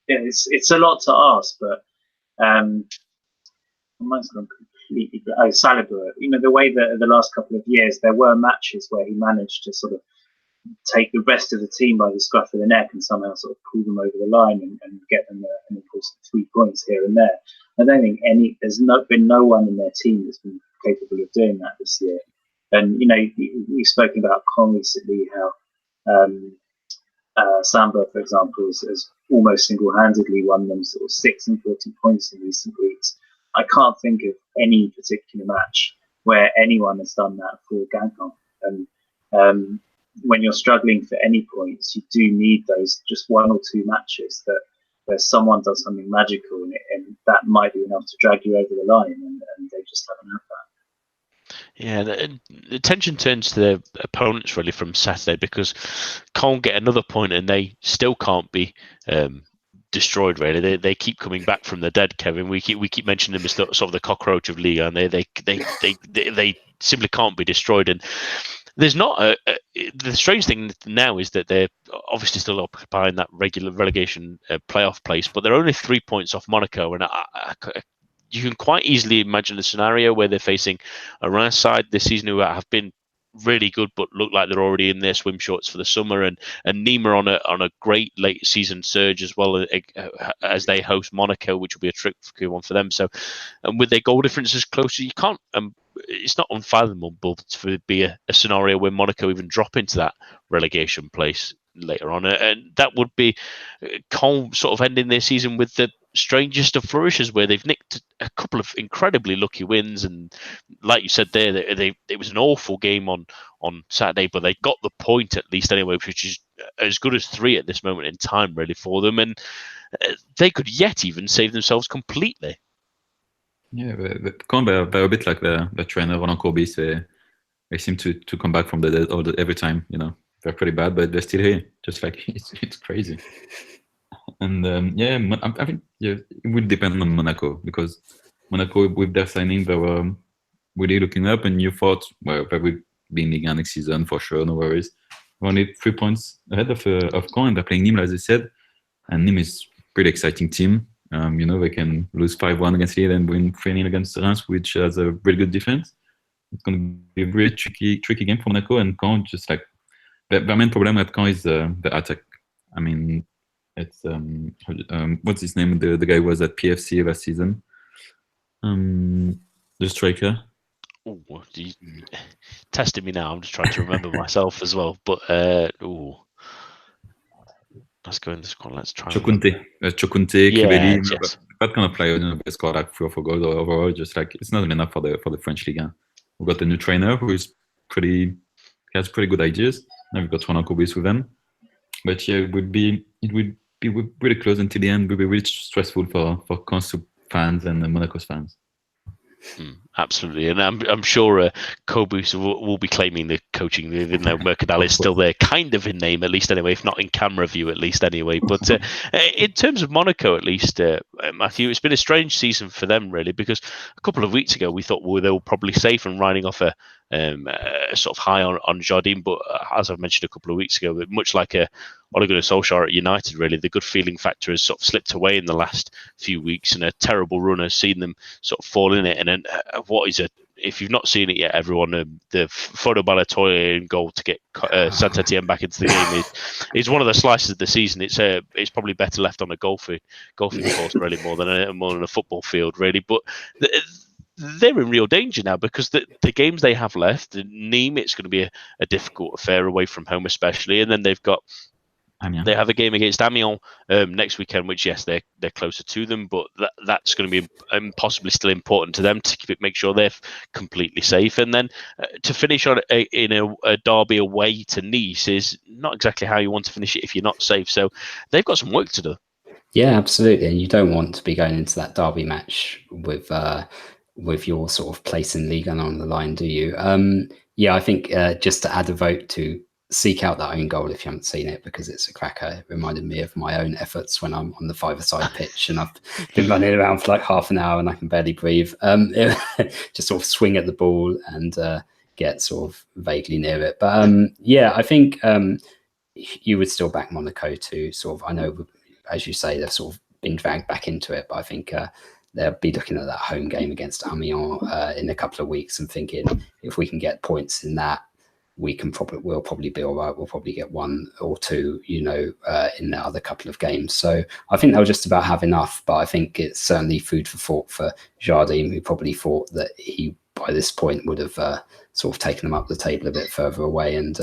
it's a lot to ask, but I'm almost gone completely. Saliba, the way that the last couple of years there were matches where he managed to sort of take the rest of the team by the scruff of the neck and somehow sort of pull them over the line and get them an important 3 points here and there. I don't think there's been no one in their team that's been capable of doing that this year. And we've spoken about Con recently, how Samba, for example, has almost single-handedly won them sort of 6 and 40 points in recent weeks. I can't think of any particular match where anyone has done that for Guingamp. And when you're struggling for any points, you do need those just 1 or 2 matches where someone does something magical, and that might be enough to drag you over the line, and they just haven't had that. Yeah, the attention turns to their opponents really from Saturday, because can't get another point and they still can't be destroyed. Really, they keep coming back from the dead. Kevin, we keep mentioning them as sort of the cockroach of Ligue, and they simply can't be destroyed. And there's not the strange thing now is that they're obviously still occupying that regular relegation playoff place, but they're only 3 points off Monaco, and you can quite easily imagine a scenario where they're facing a Reims side this season who have been really good but look like they're already in their swim shorts for the summer, and Nîmes on a great late season surge as well, as they host Monaco, which will be a tricky one for them. So, and with their goal differences closer, you can't. It's not unfathomable to be a scenario where Monaco even drop into that relegation place later on, and that would be Caen sort of ending their season with the strangest of flourishes, where they've nicked a couple of incredibly lucky wins, and like you said there, it was an awful game on Saturday, but they got the point at least anyway, which is as good as 3 at this moment in time really for them, and they could yet even save themselves completely. Yeah, but Caen, they're a bit like the trainer Roland Courbis. They seem to come back from the dead every time. They're pretty bad, but they're still here. Just like it's crazy. And I think it would depend on Monaco, because Monaco, with their signing, they were really looking up, and you thought, well, they would be in Ligue 1 next season for sure, no worries. We're only 3 points ahead of Caen, and they're playing Nîmes, as I said, and Nîmes is a pretty exciting team. They can lose 5-1 against Lille and win 3-0 against Reims, which has a really good defense. It's going to be a really tricky game for Monaco, and Caen, just like the main problem at Caen is the attack. I mean, it's what's his name? The guy who was at PFC last season. The striker. Oh, you testing me now. I'm just trying to remember myself as well. But let's go in this one. Let's try. Chokunte, Crivelli, yes. That kind of player, they score like 3 or 4 goals overall. Just like it's not enough for the French Ligue 1. We've got a new trainer who is has pretty good ideas. Now we've got Roland Courbis with them. But yeah, it would be really close until the end. It would be really stressful for Caen's fans and Monaco's fans. Absolutely, and I'm sure Kobus will be claiming the coaching, even though Mercadal is still there, kind of in name at least anyway, if not in camera view at least anyway. But in terms of Monaco, at least, Matthew, it's been a strange season for them really, because a couple of weeks ago we thought they were probably safe and riding off a sort of high on Jardim, but as I've mentioned a couple of weeks ago, much like Ole Gunnar Solskjaer at United, really, the good feeling factor has sort of slipped away in the last few weeks, and a terrible run has seen them sort of fall in it. And then what is if you've not seen it yet, everyone, the Fodo Balatoy in goal to get Saint-Etienne back into the game is one of the slices of the season. It's probably better left on a golfing course, really, more than a football field, really. But they're in real danger now, because the games they have left, Nîmes, it's going to be a difficult affair away from home, especially, and then they've got. They have a game against Amiens next weekend, which, yes, they're closer to them, but that's going to be possibly still important to them to make sure they're completely safe. And then to finish in a derby away to Nice is not exactly how you want to finish it if you're not safe. So they've got some work to do. Yeah, absolutely. And you don't want to be going into that derby match with your sort of place in Ligue on the line, do you? I think just to add a vote to seek out that own goal if you haven't seen it, because it's a cracker. It reminded me of my own efforts when I'm on the five-a-side pitch and I've been running around for like half an hour and I can barely breathe. Just sort of swing at the ball and get sort of vaguely near it. But I think you would still back Monaco to sort of, I know, as you say, they've sort of been dragged back into it, but I think they'll be looking at that home game against Amiens in a couple of weeks and thinking, if we can get points in that, we'll probably be all right. We'll probably get one or two, in the other couple of games. So I think they'll just about have enough, but I think it's certainly food for thought for Jardim, who probably thought that he, by this point, would have sort of taken them up the table a bit further away, and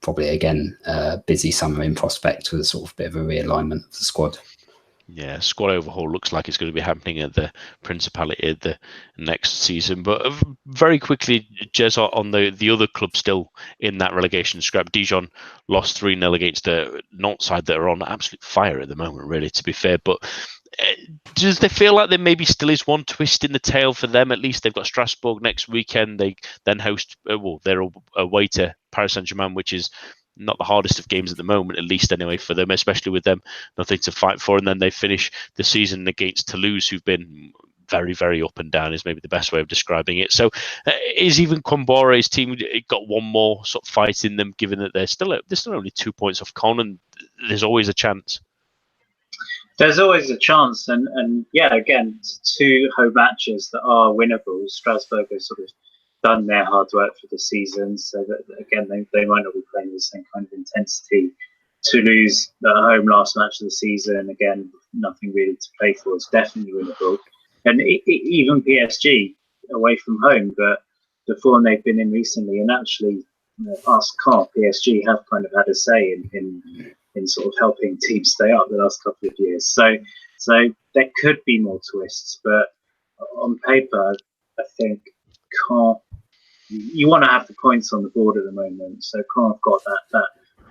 probably, again, busy summer in prospect with a sort of bit of a realignment of the squad. Yeah, squad overhaul looks like it's going to be happening at the Principality the next season. But very quickly, Jez, on the other club still in that relegation scrap, Dijon lost 3-0 against the Nantes side that are on absolute fire at the moment, really, to be fair. But does they feel like there maybe still is one twist in the tail for them? At least they've got Strasbourg next weekend. They then host, they're away to Paris Saint-Germain, which is not the hardest of games at the moment, at least anyway for them, especially with them nothing to fight for. And then they finish the season against Toulouse, who've been very, very up and down, is maybe the best way of describing it. So is even Comboire's team got one more sort of fight in them, given that they're still only 2 points off Caen, and there's always a chance? There's always a chance, and again, 2 home matches that are winnable. Strasbourg has sort of done their hard work for the season, so that again they might not be playing with the same kind of intensity. Toulouse at home, last match of the season, again nothing really to play for. It's definitely winnable, and even PSG away from home, but the form they've been in recently, and actually past Caen, PSG have kind of had a say in sort of helping teams stay up the last couple of years. So there could be more twists, but on paper, I think Caen, you want to have the points on the board at the moment. So Caen have got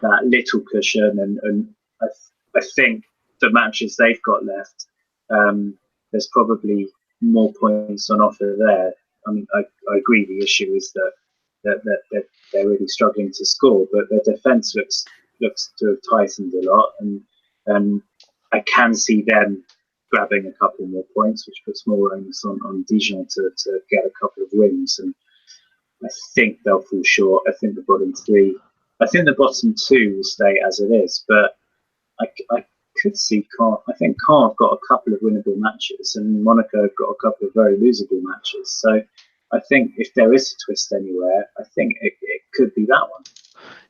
that little cushion, and I think the matches they've got left, there's probably more points on offer there. I mean, I agree. The issue is that they're really struggling to score, but their defence looks to have tightened a lot, and I can see them grabbing a couple more points, which puts more onus on Dijon to get a couple of wins. And I think they'll fall short. I think the bottom 2 will stay as it is, but I could see Caen. I think Caen have got a couple of winnable matches, and Monaco have got a couple of very losable matches. So I think if there is a twist anywhere, I think it could be that one.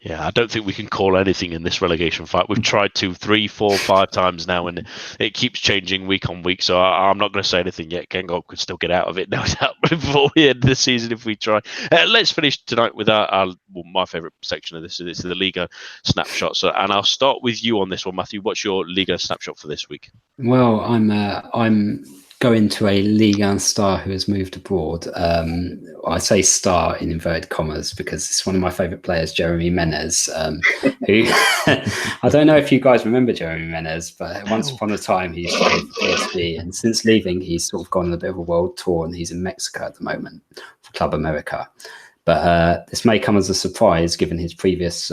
Yeah, I don't think we can call anything in this relegation fight. We've tried 2, 3, 4, 5 times now, and it keeps changing week on week. So I'm not going to say anything yet. Gengob could still get out of it, no doubt, before the end of the season if we try. Let's finish tonight with my favourite section of this. It's the Liga snapshot. And I'll start with you on this one, Matthew. What's your Liga snapshot for this week? Well, I'm go into a Ligue 1 star who has moved abroad. I say star in inverted commas because it's one of my favourite players, Jeremy Menez, who I don't know if you guys remember Jeremy Menez, but once upon a time he used to play for PSG, and since leaving he's sort of gone on a bit of a world tour, and he's in Mexico at the moment for Club America. But this may come as a surprise given his previous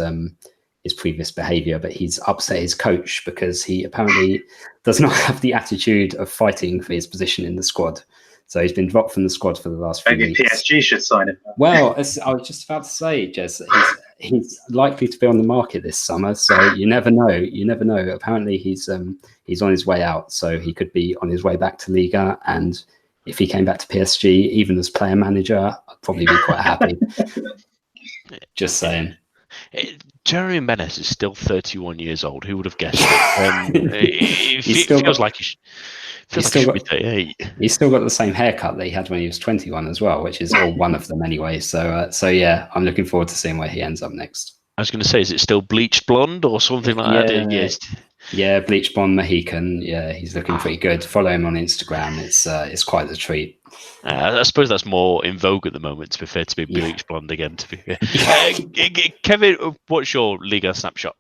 behaviour, but he's upset his coach because he apparently does not have the attitude of fighting for his position in the squad. So he's been dropped from the squad for the last few weeks. Maybe PSG should sign him. Well, I was just about to say, Jez, he's likely to be on the market this summer, so you never know. You never know. Apparently he's on his way out, so he could be on his way back to Liga, and if he came back to PSG, even as player manager, I'd probably be quite happy. Just saying. Jeremy Menez is still 31 years old. Who would have guessed it? It feels like he should be 38. He's still got the same haircut that he had when he was 21 as well, which is all one of them anyway. So yeah, I'm looking forward to seeing where he ends up next. I was going to say, is it still bleached blonde or something like that? Yes. Yeah, bleached blonde Mohican. Yeah, he's looking pretty good. Follow him on Instagram. It's quite the treat. I suppose that's more in vogue at the moment, to be fair, to be bleached blonde again. To be fair. Kevin, what's your Liga snapshot?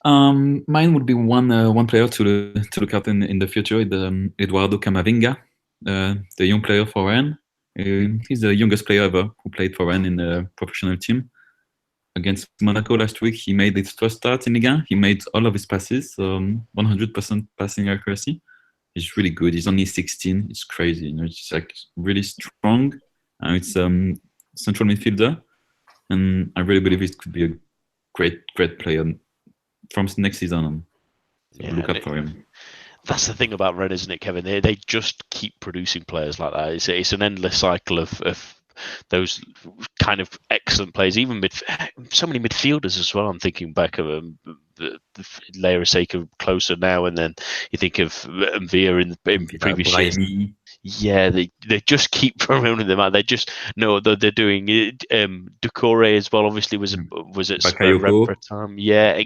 Mine would be one player to look at in the future. Eduardo Camavinga, the young player for Rennes. He's the youngest player ever who played for Rennes in a professional team. Against Monaco last week, he made his first start in Ligue 1. He made all of his passes, 100% passing accuracy. He's really good. He's only 16. It's crazy. It's like really strong. It's central midfielder, and I really believe it could be a great player from next season on. So look up for him. That's the thing about Rennes, isn't it, Kevin? They just keep producing players like that. It's an endless cycle of those kind of excellent players, even so many midfielders as well. I'm thinking back of the Leia Seika closer now, and then you think of Via in previous years. Yeah, they just keep promoting them out. They just know that they're doing it. Decore as well, obviously, was at Red for a time. Yeah,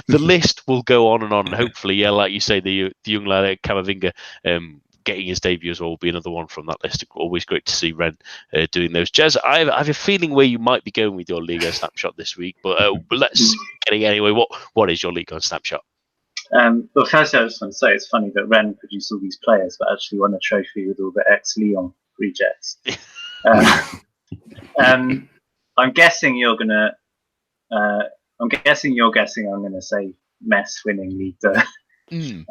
the list will go on, and hopefully, like you say, the young lad Camavinga getting his debut as well will be another one from that list. Always great to see Rennes doing those. Jez, I have a feeling where you might be going with your Liga snapshot this week, but let's get it anyway. What is your Liga snapshot? Well, firstly, I just want to say it's funny that Rennes produced all these players, but actually won a trophy with all the ex-Lyon rejects. I'm guessing you're gonna. I'm guessing I'm gonna say Metz winning Ligue 2.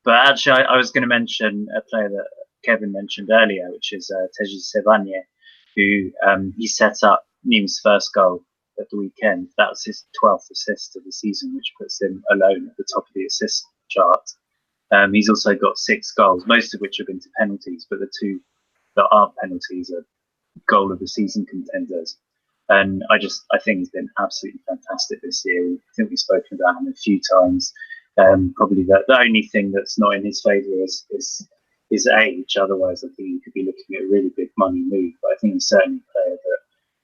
But actually, I was going to mention a player that Kevin mentioned earlier, which is Teji Sevanye, who he set up Nîmes' first goal at the weekend. That was his 12th assist of the season, which puts him alone at the top of the assist chart. He's also got 6 goals, most of which have been to penalties, but the 2 that aren't penalties are goal of the season contenders. And I think he's been absolutely fantastic this year. I think we've spoken about him a few times. Probably the only thing that's not in his favour is his age. Otherwise, I think he could be looking at a really big money move. But I think he's certainly a player that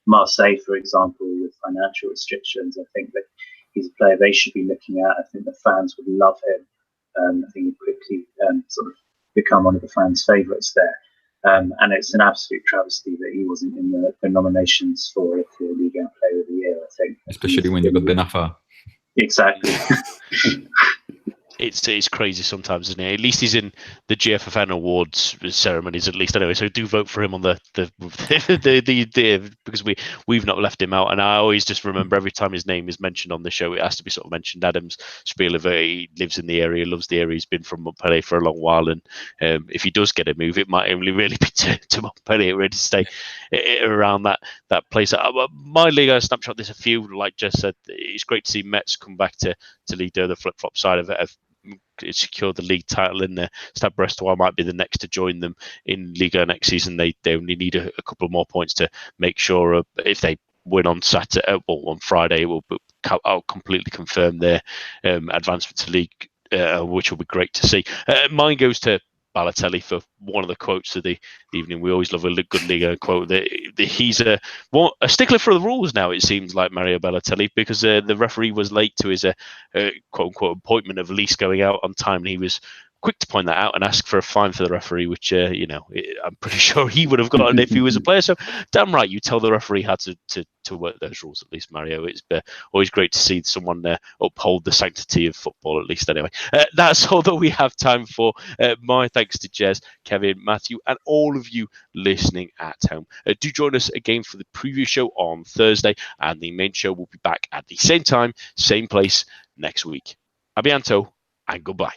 Marseille, for example, with financial restrictions, I think that he's a player they should be looking at. I think the fans would love him. I think he'd quickly sort of become one of the fans' favourites there. And it's an absolute travesty that he wasn't in the nominations for Ligue 1 Player of the Year, I think. Especially when you've got Ben Arfa. Exactly. It's crazy sometimes, isn't it? At least he's in the GFFN awards ceremonies, at least anyway. So do vote for him on the because we've not left him out. And I always just remember every time his name is mentioned on the show, it has to be sort of mentioned. Adam's spiel of he lives in the area, loves the area. He's been from Montpellier for a long while, and if he does get a move, it might only really be to Montpellier, ready to stay around that place. My Liga snapshot. There's a few, like Jess said. It's great to see Metz come back to lead the flip-flop side of it. Secure the league title in there. Stade Brestois might be the next to join them in Liga next season. They only need a couple more points to make sure if they win on Saturday or on Friday, it will completely confirm their advancement to league, which will be great to see. Mine goes to Balotelli for one of the quotes of the evening. We always love a good Liga quote. He's a stickler for the rules now, it seems like, Mario Balotelli, because the referee was late to his quote-unquote appointment of Lille going out on time, and he was quick to point that out and ask for a fine for the referee, which, I'm pretty sure he would have gotten if he was a player. So damn right, you tell the referee how to work those rules, at least, Mario. It's always great to see someone uphold the sanctity of football, at least anyway. That's all that we have time for. My thanks to Jez, Kevin, Matthew, and all of you listening at home. Do join us again for the preview show on Thursday, and the main show will be back at the same time, same place next week. A bientôt, and goodbye.